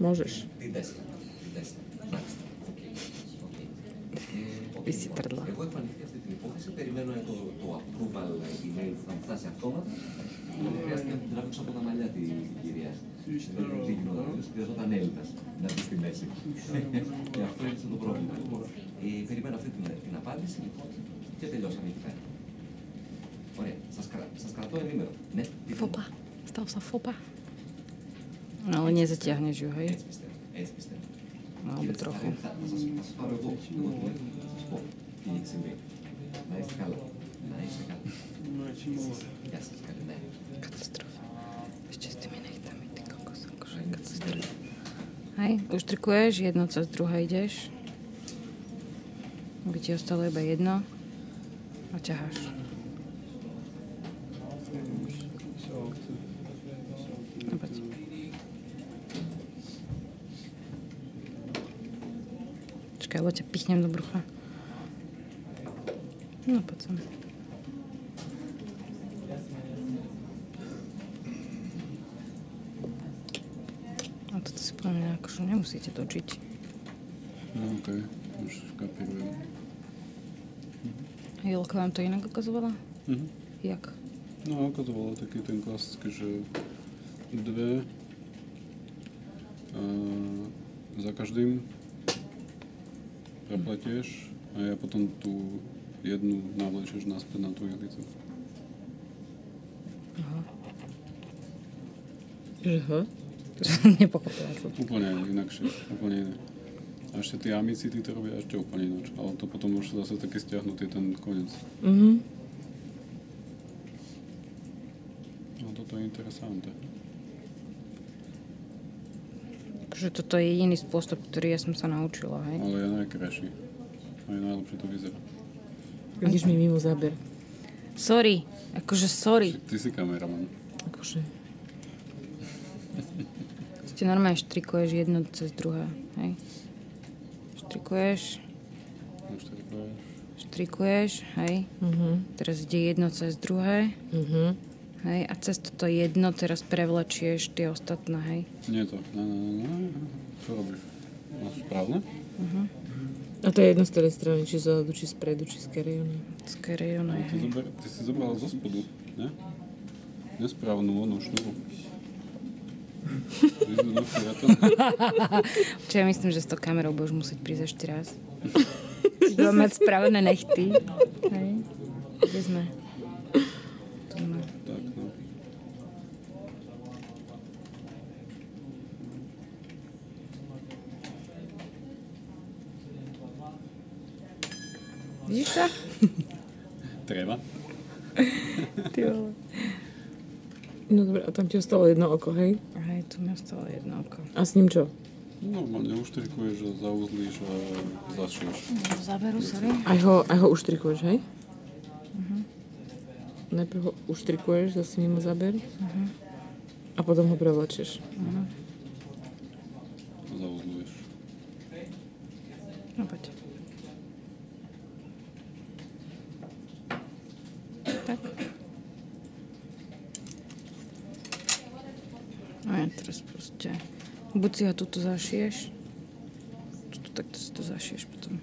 Môžeš. Βυσιτρελά. Εγώ έχω ανοιχτεί αυτή την υπόθεση, περιμένω το approval email που θα μου φτάσει αυτόματα. Δεν χρειάζεται να την τραβήξω από τα μαλλιά την κυρία. Δεν γινόταν, χρειαζόταν Έλληνας να μπει στη μέση. Και αυτό είναι το πρόβλημα. Περιμένω αυτή την απάντηση και τελειώσαμε εκεί πέρα. Ωραία, σας κρατώ ενήμερο. Ναι, Φόπα. Stal sa fopa. Ale nezatiahneš ju, hej? Έτσι πιστεύω. Alebo trochu. Θα σας πάρω εγώ, θα σας πω τι έχει συμβεί. Να είστε καλά. Να είστε καλά. Γεια σας, καλημέρα. Katastrofa. Ešte s tými nechtami, ty kokos, akože katastrofa. Hej, už trikuješ, jedno cez druhé ideš. By ti ostalo iba jedno a ťaháš. No poď. Čakaj, lebo ťa pichnem do brucha. No poď sem. A toto si podľa mňa akože nemusíte točiť. No okej, už kapírujem. Jolka vám to inak ukazovala? Mhm. Jak? No, ukazovala taký ten klasický, že dve za každým prepletieš a ja potom tú jednu navlečeš naspäť na tú ihlicu. Aha. Že ho? Nepochopila som. Úplne inakšie, úplne iné. A ešte tie amicity to robia ešte úplne ináč, ale to potom už zase také stiahnutý ten koniec. Mhm. No toto je interesanté. Takže toto je jediný spôsob, ktorý ja som sa naučila, hej? Ale je najkrajší. Aj najlepšie to vyzerá. Vidíš mi mimo záber. Sorry, akože sorry. Ty si kameraman. Akože. Ste normálne štrikuješ jedno cez druhé, hej? Štrikuješ, štrikuješ, hej? Teraz ide jedno cez druhé, hej? A cez toto jedno teraz prevlečieš tie ostatné, hej? Nie to. No. Čo robíš? Máš správne? A to je jedno z tej strany, či zadu, či spredu, či z kerionu. Z kerionu, hej. Ty si zobrala zo spodu, ne? Nesprávnu onú šnúru. Čo ja myslím, že s tou kamerou budeš musieť prísť ešte raz. Budem mať spravené nechty. Hej. Kde sme? Tu sme. Tak, no. Vidíš to? Treba. Ty vole. No dobre, a tam ti ostalo jedno oko, hej? Hej, tu mi ostalo jedno oko. A s ním čo? Normálne uštrikuješ a zauzlíš a zašieš. Záberu, sorry. Aj ho uštrikuješ, hej? Najprv ho uštrikuješ, zase mimo záber. A potom ho prevlečeš. A zauzluješ. No poď. Tak. A ja teraz proste... Buď si ho tuto zašiješ, tuto takto si to zašiješ potom.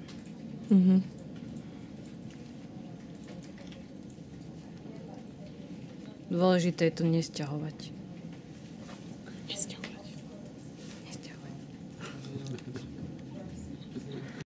Dôležité je to nesťahovať.